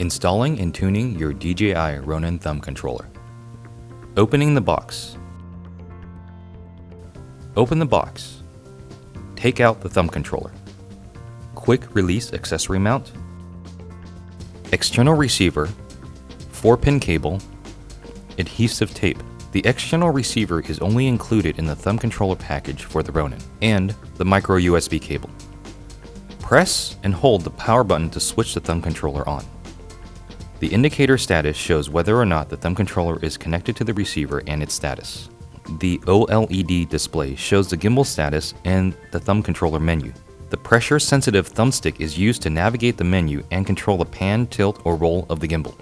Installing and tuning your DJI Ronin Thumb Controller. Opening the box. Open the box. Take out the thumb controller. Quick release accessory mount. External receiver. 4-pin cable. Adhesive tape. The external receiver is only included in the thumb controller package for the Ronin, and the micro USB cable. Press and hold the power button to switch the thumb controller on. The indicator status shows whether or not the thumb controller is connected to the receiver and its status. The OLED display shows the gimbal status and the thumb controller menu. The pressure-sensitive thumbstick is used to navigate the menu and control the pan, tilt, or roll of the gimbal.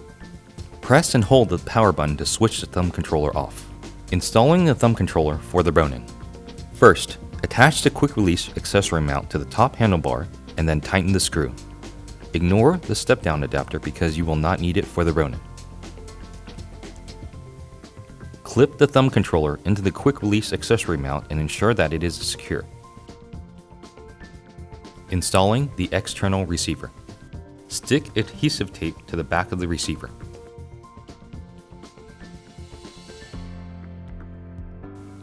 Press and hold the power button to switch the thumb controller off. Installing the thumb controller for the Ronin. First, attach the quick-release accessory mount to the top handlebar and then tighten the screw. Ignore the step-down adapter because you will not need it for the Ronin. Clip the thumb controller into the quick-release accessory mount and ensure that it is secure. Installing the external receiver. Stick adhesive tape to the back of the receiver.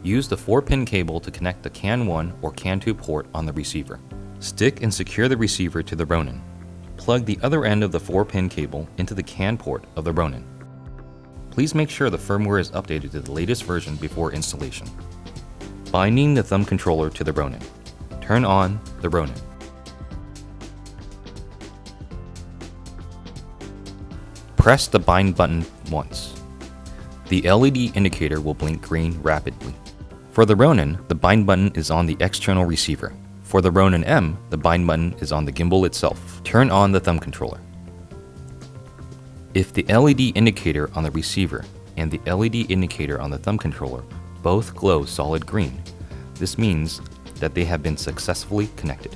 Use the 4-pin cable to connect the CAN 1 or CAN 2 port on the receiver. Stick and secure the receiver to the Ronin. Plug the other end of the 4-pin cable into the CAN port of the Ronin. Please make sure the firmware is updated to the latest version before installation. Binding the thumb controller to the Ronin. Turn on the Ronin. Press the bind button once. The LED indicator will blink green rapidly. For the Ronin, the bind button is on the external receiver. For the Ronin-M, the bind button is on the gimbal itself. Turn on the thumb controller. If the LED indicator on the receiver and the LED indicator on the thumb controller both glow solid green, this means that they have been successfully connected.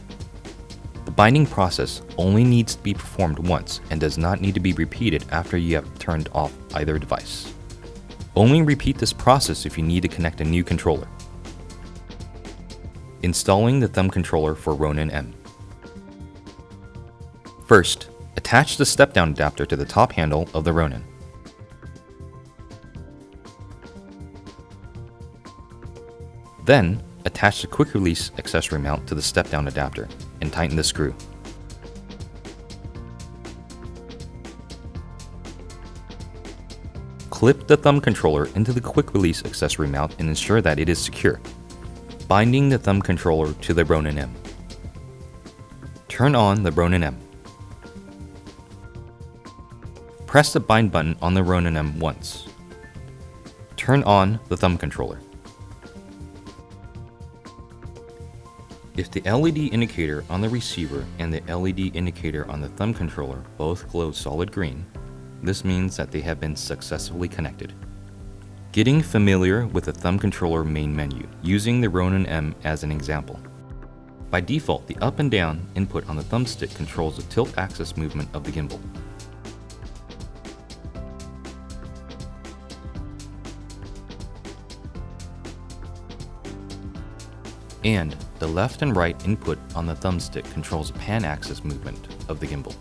The binding process only needs to be performed once and does not need to be repeated after you have turned off either device. Only repeat this process if you need to connect a new controller. Installing the thumb controller for Ronin-M. First, attach the step-down adapter to the top handle of the Ronin. Then, attach the quick-release accessory mount to the step-down adapter and tighten the screw. Clip the thumb controller into the quick-release accessory mount and ensure that it is secure. Binding the thumb controller to the Ronin-M. Turn on the Ronin-M. Press the bind button on the Ronin-M once. Turn on the thumb controller. If the LED indicator on the receiver and the LED indicator on the thumb controller both glow solid green, this means that they have been successfully connected. Getting familiar with the thumb controller main menu, using the Ronin-M as an example. By default, the up and down input on the thumbstick controls the tilt axis movement of the gimbal. And the left and right input on the thumbstick controls the pan axis movement of the gimbal.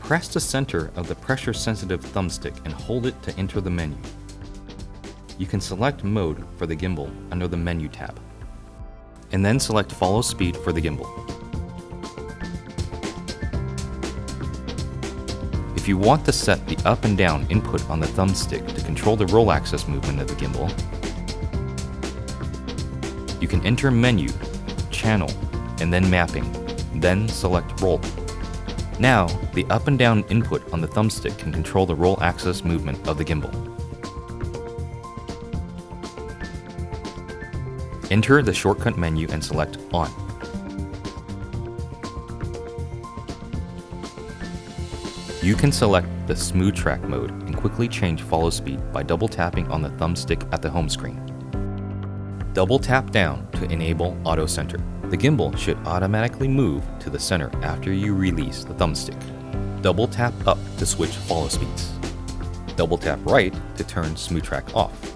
Press the center of the pressure-sensitive thumbstick and hold it to enter the menu. You can select mode for the gimbal under the menu tab, and then select follow speed for the gimbal. If you want to set the up and down input on the thumbstick to control the roll axis movement of the gimbal, you can enter menu, channel, and then mapping, then select roll. Now, the up and down input on the thumbstick can control the roll axis movement of the gimbal. Enter the shortcut menu and select On. You can select the smooth track mode and quickly change follow speed by double tapping on the thumbstick at the home screen. Double tap down to enable auto center. The gimbal should automatically move to the center after you release the thumbstick. Double tap up to switch follow speeds. Double tap right to turn smooth track off.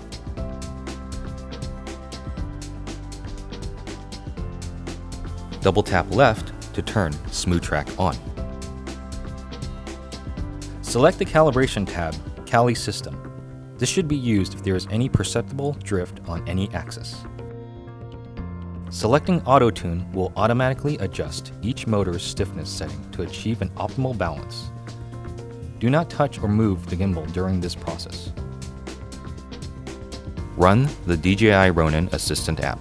Double tap left to turn Smooth Track on. Select the Calibration tab, Cali System. This should be used if there is any perceptible drift on any axis. Selecting Auto Tune will automatically adjust each motor's stiffness setting to achieve an optimal balance. Do not touch or move the gimbal during this process. Run the DJI Ronin Assistant App.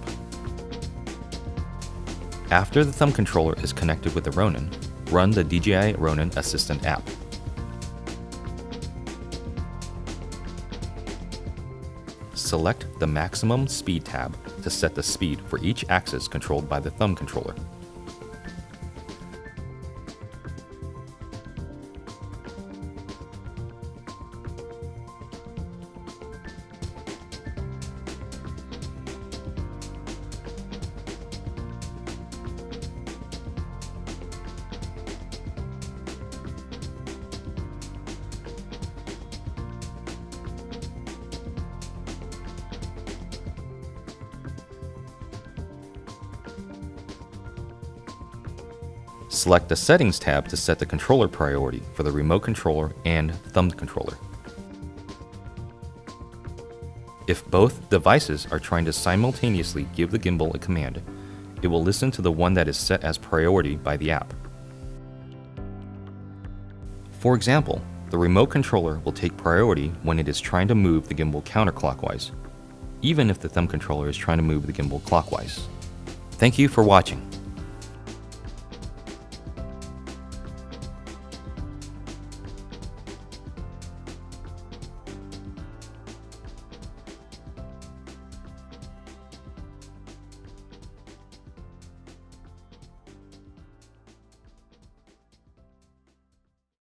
After the thumb controller is connected with the Ronin, run the DJI Ronin Assistant App. Select the Maximum Speed tab to set the speed for each axis controlled by the thumb controller. Select the Settings tab to set the controller priority for the remote controller and thumb controller. If both devices are trying to simultaneously give the gimbal a command, it will listen to the one that is set as priority by the app. For example, the remote controller will take priority when it is trying to move the gimbal counterclockwise, even if the thumb controller is trying to move the gimbal clockwise. Thank you for watching.